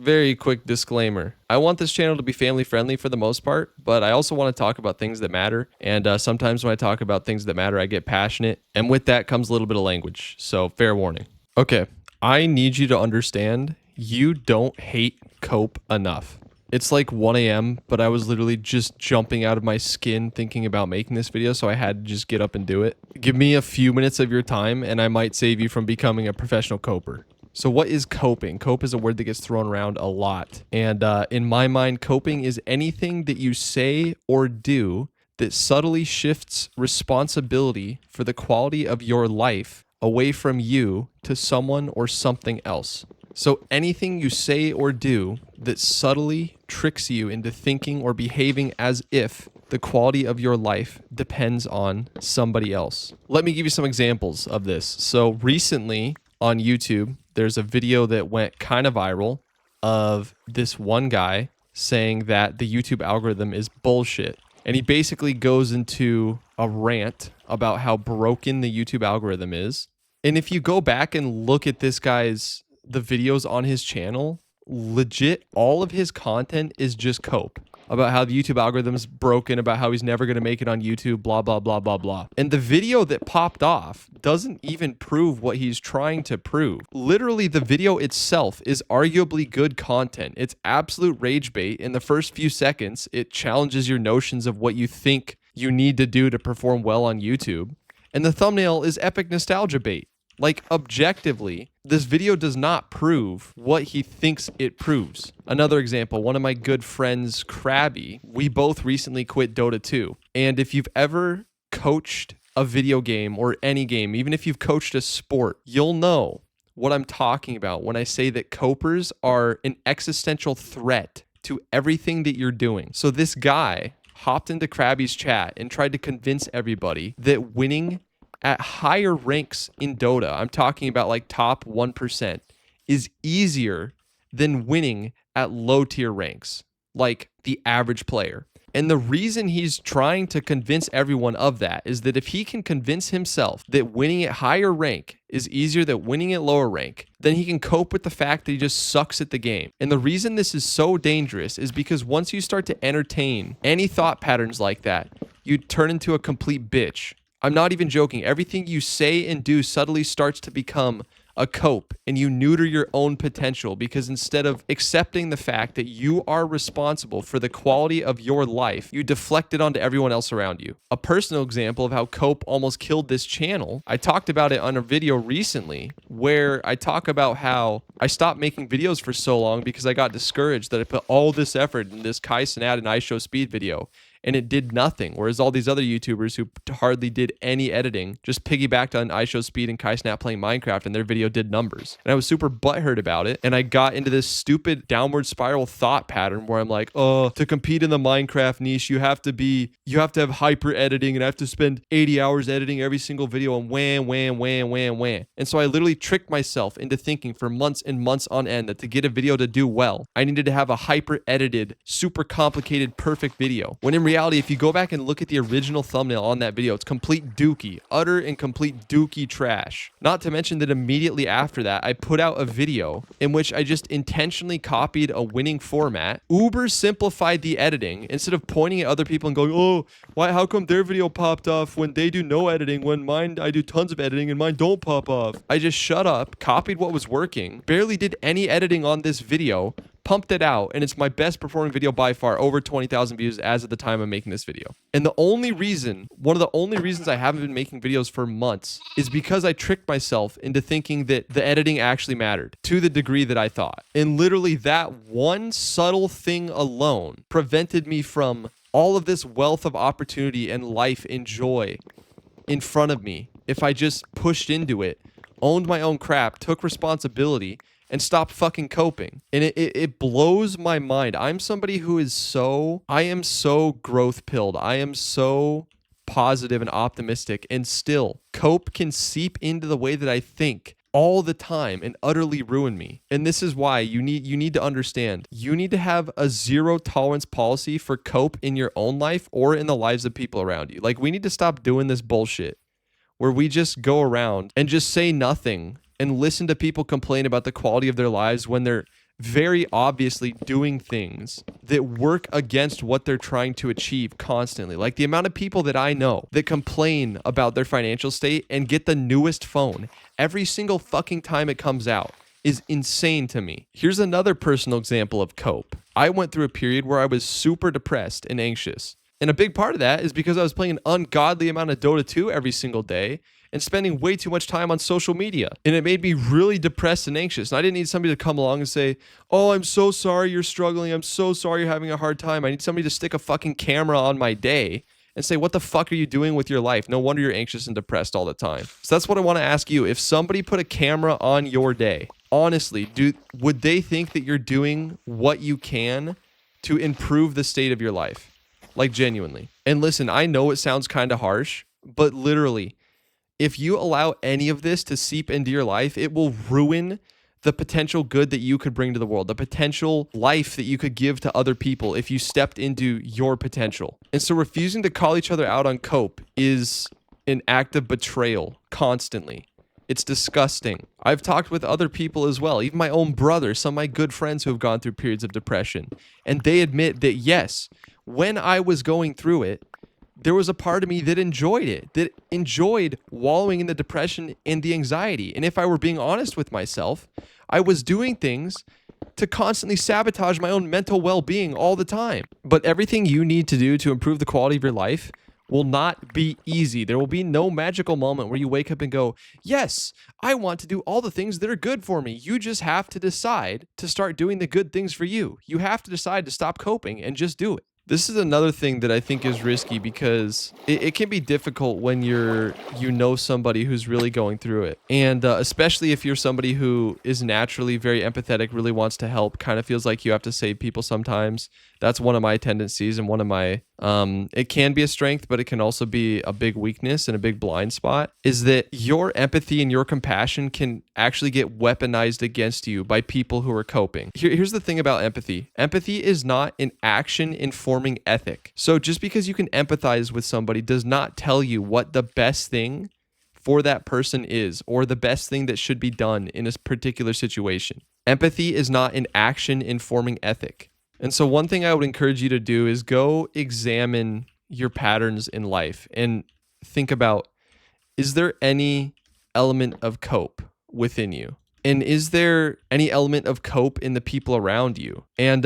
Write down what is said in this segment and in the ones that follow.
Very quick disclaimer. I want this channel to be family friendly for the most part, but I also want to talk about things that matter. And sometimes when I talk about things that matter, I get passionate. And with that comes a little bit of language. So fair warning. Okay. I need you to understand you don't hate Cope enough. It's like 1 a.m., but I was literally just jumping out of my skin thinking about making this video, so I had to just get up and do it. Give me a few minutes of your time, and I might save you from becoming a professional coper. So what is coping? Cope is a word that gets thrown around a lot. And in my mind, coping is anything that you say or do that subtly shifts responsibility for the quality of your life away from you to someone or something else. So anything you say or do that subtly tricks you into thinking or behaving as if the quality of your life depends on somebody else. Let me give you some examples of this. So recently on YouTube, there's a video that went kind of viral of this one guy saying that the YouTube algorithm is bullshit. And he basically goes into a rant about how broken the YouTube algorithm is. And if you go back and look at the videos on his channel, legit, all of his content is just Cope about how the YouTube algorithm is broken, about how he's never going to make it on YouTube, blah, blah, blah, blah, blah. And the video that popped off doesn't even prove what he's trying to prove. Literally, the video itself is arguably good content. It's absolute rage bait. In the first few seconds, it challenges your notions of what you think you need to do to perform well on YouTube. And the thumbnail is epic nostalgia bait. Like, objectively, this video does not prove what he thinks it proves. Another example, one of my good friends, Krabby, we both recently quit Dota 2. And if you've ever coached a video game or any game, even if you've coached a sport, you'll know what I'm talking about when I say that copers are an existential threat to everything that you're doing. So this guy hopped into Krabby's chat and tried to convince everybody that winning at higher ranks in Dota, I'm talking about like top 1%, is easier than winning at low tier ranks, like the average player. And the reason he's trying to convince everyone of that is that if he can convince himself that winning at higher rank is easier than winning at lower rank, then he can cope with the fact that he just sucks at the game. And the reason this is so dangerous is because once you start to entertain any thought patterns like that, you turn into a complete bitch. I'm not even joking. Everything you say and do subtly starts to become a cope, and you neuter your own potential because instead of accepting the fact that you are responsible for the quality of your life, you deflect it onto everyone else around you. A personal example of how cope almost killed this channel, I talked about it on a video recently where I talk about how I stopped making videos for so long because I got discouraged that I put all this effort in this Kai Cenat and IShowSpeed video and it did nothing. Whereas all these other YouTubers who hardly did any editing just piggybacked on IShowSpeed and Kai Cenat playing Minecraft and their video did numbers. And I was super butthurt about it. And I got into this stupid downward spiral thought pattern where I'm like, oh, to compete in the Minecraft niche, you have to have hyper editing and I have to spend 80 hours editing every single video and wham. And so I literally tricked myself into thinking for months and months on end that to get a video to do well, I needed to have a hyper edited, super complicated, perfect video. When in reality, if you go back and look at the original thumbnail on that video, it's complete dookie, utter and complete dookie trash. Not to mention that immediately after that, I put out a video in which I just intentionally copied a winning format, uber simplified the editing instead of pointing at other people and going, oh, why? How come their video popped off when they do no editing, when mine, I do tons of editing and mine don't pop off? I just shut up, copied what was working, barely did any editing on this video, pumped it out, and it's my best performing video by far, over 20,000 views as of the time I'm making this video. And one of the only reasons I haven't been making videos for months is because I tricked myself into thinking that the editing actually mattered to the degree that I thought. And literally that one subtle thing alone prevented me from all of this wealth of opportunity and life and joy in front of me if I just pushed into it, owned my own crap, took responsibility, and stop fucking coping. And it blows my mind. I'm somebody who I am so growth pilled. I am so positive and optimistic, and still cope can seep into the way that I think all the time and utterly ruin me. And this is why you need to understand, you need to have a zero tolerance policy for cope in your own life or in the lives of people around you. Like, we need to stop doing this bullshit where we just go around and just say nothing and listen to people complain about the quality of their lives when they're very obviously doing things that work against what they're trying to achieve constantly. Like the amount of people that I know that complain about their financial state and get the newest phone every single fucking time it comes out is insane to me. Here's another personal example of cope. I went through a period where I was super depressed and anxious. And a big part of that is because I was playing an ungodly amount of Dota 2 every single day and spending way too much time on social media. And it made me really depressed and anxious. And I didn't need somebody to come along and say, oh, I'm so sorry you're struggling. I'm so sorry you're having a hard time. I need somebody to stick a fucking camera on my day and say, what the fuck are you doing with your life? No wonder you're anxious and depressed all the time. So that's what I want to ask you. If somebody put a camera on your day, honestly, would they think that you're doing what you can to improve the state of your life? Like genuinely. And listen, I know it sounds kind of harsh, but literally, if you allow any of this to seep into your life, it will ruin the potential good that you could bring to the world, the potential life that you could give to other people if you stepped into your potential. And so refusing to call each other out on cope is an act of betrayal constantly. It's disgusting. I've talked with other people as well, even my own brother, some of my good friends who have gone through periods of depression. And they admit that, yes, when I was going through it, there was a part of me that enjoyed it, that enjoyed wallowing in the depression and the anxiety. And if I were being honest with myself, I was doing things to constantly sabotage my own mental well-being all the time. But everything you need to do to improve the quality of your life will not be easy. There will be no magical moment where you wake up and go, yes, I want to do all the things that are good for me. You just have to decide to start doing the good things for you. You have to decide to stop coping and just do it. This is another thing that I think is risky because it can be difficult when you know somebody who's really going through it. And especially if you're somebody who is naturally very empathetic, really wants to help, kind of feels like you have to save people sometimes. That's one of my tendencies and one of my, it can be a strength, but it can also be a big weakness and a big blind spot, is that your empathy and your compassion can actually get weaponized against you by people who are coping. Here's the thing about empathy. Empathy is not an action-informing ethic. So just because you can empathize with somebody does not tell you what the best thing for that person is or the best thing that should be done in a particular situation. Empathy is not an action-informing ethic. And so one thing I would encourage you to do is go examine your patterns in life and think about, is there any element of cope within you? And is there any element of cope in the people around you? And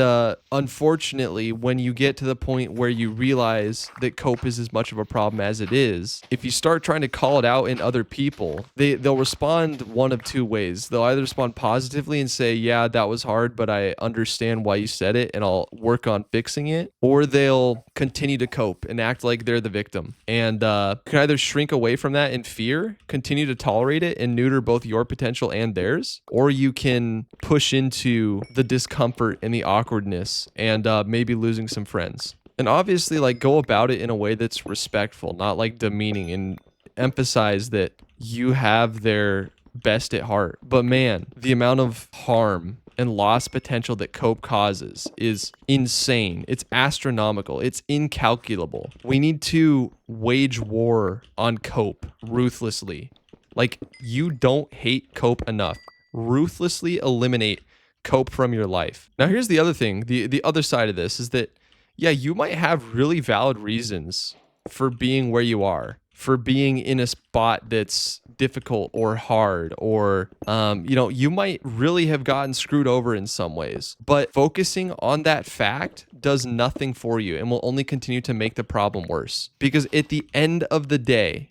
unfortunately, when you get to the point where you realize that cope is as much of a problem as it is, if you start trying to call it out in other people, they'll respond one of two ways. They'll either respond positively and say, yeah, that was hard, but I understand why you said it and I'll work on fixing it. Or they'll continue to cope and act like they're the victim. And you can either shrink away from that in fear, continue to tolerate it and neuter both your potential and theirs, or you can push into the discomfort and the awkwardness and maybe losing some friends. And obviously, like, go about it in a way that's respectful, not like demeaning, and emphasize that you have their best at heart. But man, the amount of harm and lost potential that cope causes is insane. It's astronomical. It's incalculable. We need to wage war on cope ruthlessly. Like, you don't hate cope enough. Ruthlessly eliminate cope from your life. Now, here's the other thing. The other side of this is that, yeah, you might have really valid reasons for being where you are, for being in a spot that's difficult or hard, or, you might really have gotten screwed over in some ways. But focusing on that fact does nothing for you and will only continue to make the problem worse. Because at the end of the day,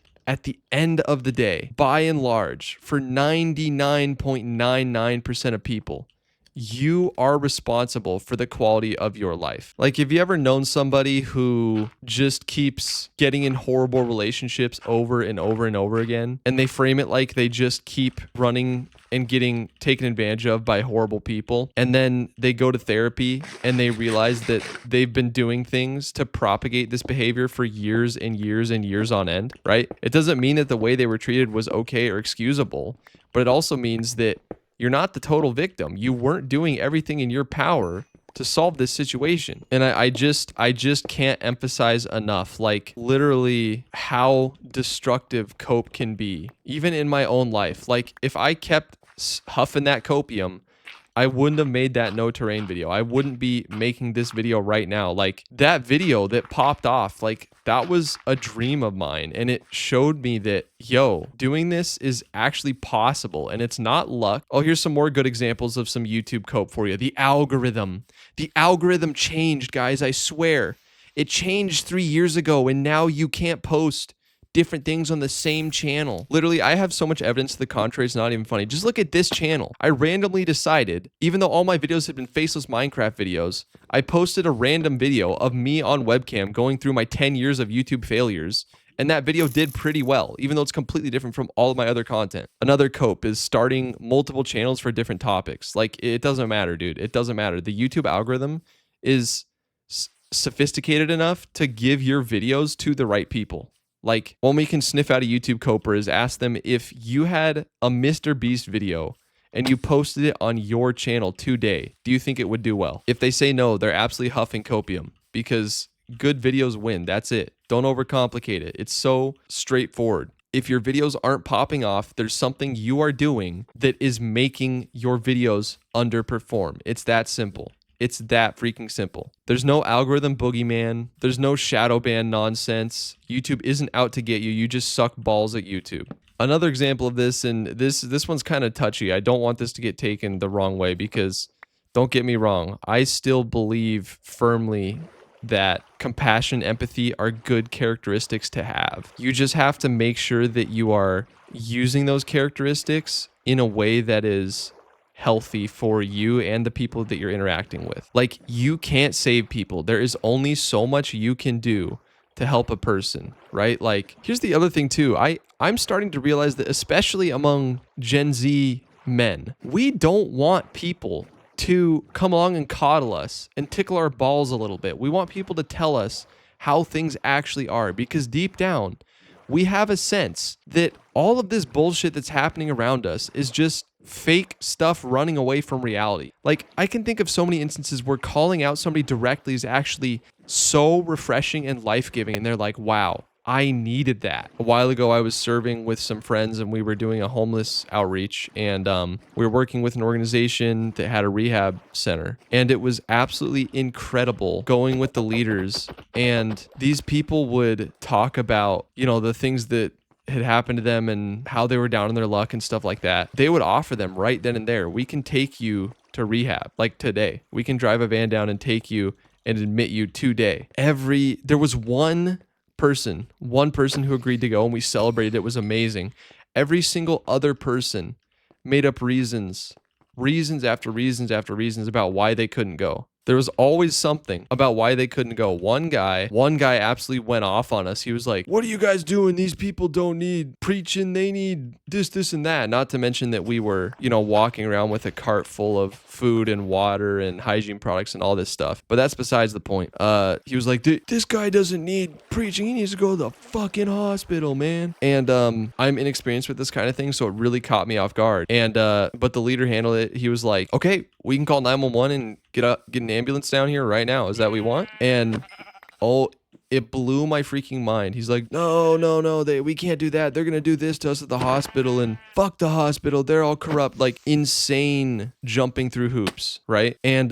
by and large, for 99.99% of people, you are responsible for the quality of your life. Like, have you ever known somebody who just keeps getting in horrible relationships over and over and over again, and they frame it like they just keep running and getting taken advantage of by horrible people, and then they go to therapy and they realize that they've been doing things to propagate this behavior for years and years and years on end, right? It doesn't mean that the way they were treated was okay or excusable, but it also means that you're not the total victim. You weren't doing everything in your power to solve this situation. And I just can't emphasize enough, like, literally how destructive cope can be, even in my own life. Like, if I kept huffing that copium, I wouldn't have made that no terrain video. I wouldn't be making this video right now. Like that video that popped off, like that was a dream of mine. And it showed me that, yo, doing this is actually possible and it's not luck. Oh, here's some more good examples of some YouTube cope for you. The algorithm. The algorithm changed, guys. I swear. It changed 3 years ago and now you can't post different things on the same channel. Literally, I have so much evidence to the contrary, it's not even funny. Just look at this channel. I randomly decided, even though all my videos had been faceless Minecraft videos, I posted a random video of me on webcam going through my 10 years of YouTube failures. And that video did pretty well, even though it's completely different from all of my other content. Another cope is starting multiple channels for different topics. Like, it doesn't matter, dude. It doesn't matter. The YouTube algorithm is sophisticated enough to give your videos to the right people. Like, one we can sniff out a YouTube coper is ask them if you had a Mr. Beast video and you posted it on your channel today, do you think it would do well? If they say no, they're absolutely huffing copium because good videos win. That's it. Don't overcomplicate it. It's so straightforward. If your videos aren't popping off, there's something you are doing that is making your videos underperform. It's that simple. It's that freaking simple. There's no algorithm boogeyman. There's no shadow ban nonsense. YouTube isn't out to get you. You just suck balls at YouTube. Another example of this, and this one's kind of touchy. I don't want this to get taken the wrong way because, don't get me wrong, I still believe firmly that compassion, empathy are good characteristics to have. You just have to make sure that you are using those characteristics in a way that is healthy for you and the people that you're interacting with. Like, you can't save people. There is only so much you can do to help a person, right? Like, here's the other thing too. I'm starting to realize that especially among Gen Z men, we don't want people to come along and coddle us and tickle our balls a little bit. We want people to tell us how things actually are because deep down, we have a sense that all of this bullshit that's happening around us is just fake stuff running away from reality. Like, I can think of so many instances where calling out somebody directly is actually so refreshing and life-giving, and they're like, wow, I needed that. A while ago, I was serving with some friends and we were doing a homeless outreach, and we were working with an organization that had a rehab center, and it was absolutely incredible going with the leaders, and these people would talk about, you know, the things that had happened to them and how they were down in their luck and stuff like that. They would offer them right then and there, we can take you to rehab, like today. We can drive a van down and take you and admit you today. There was one person who agreed to go, and we celebrated. It was amazing. Every single other person made up reasons after reasons after reasons about why they couldn't go. There was always something about why they couldn't go. One guy absolutely went off on us. He was like, what are you guys doing? These people don't need preaching. They need this, and that. Not to mention that we were, you know, walking around with a cart full of food and water and hygiene products and all this stuff. But that's besides the point. He was like, this guy doesn't need preaching. He needs to go to the fucking hospital, man. And I'm inexperienced with this kind of thing, so it really caught me off guard. And but the leader handled it. He was like, okay, we can call 911 and get an ambulance down here right now. Is that what we want? And it blew my freaking mind. He's like, no, we can't do that. They're gonna do this to us at the hospital, and fuck the hospital. They're all corrupt. Like, insane jumping through hoops, right? And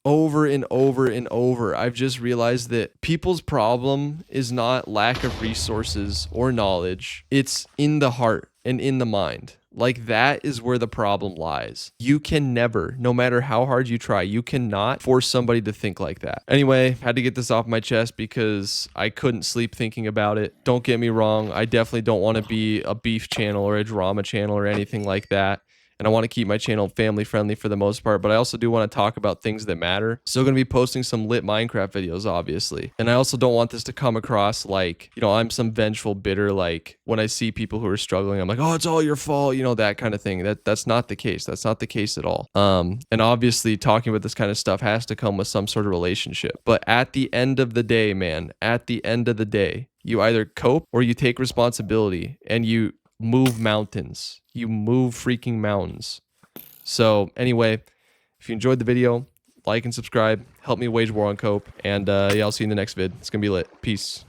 over and over and over, I've just realized that people's problem is not lack of resources or knowledge. It's in the heart and in the mind. Like, that is where the problem lies. You can never, no matter how hard you try, you cannot force somebody to think like that. Anyway, had to get this off my chest because I couldn't sleep thinking about it. Don't get me wrong. I definitely don't want to be a beef channel or a drama channel or anything like that. And I want to keep my channel family friendly for the most part, but I also do want to talk about things that matter. Still going to be posting some lit Minecraft videos, obviously. And I also don't want this to come across like, you know, I'm some vengeful, bitter, like when I see people who are struggling, I'm like, oh, it's all your fault, you know, that kind of thing. That's not the case. That's not the case at all. And obviously talking about this kind of stuff has to come with some sort of relationship. But at the end of the day, man, at the end of the day, you either cope or you take responsibility and you move mountains. You move freaking mountains. So anyway, if you enjoyed the video, like and subscribe. Help me wage war on cope. And yeah, I'll see you in the next vid. It's gonna be lit. Peace.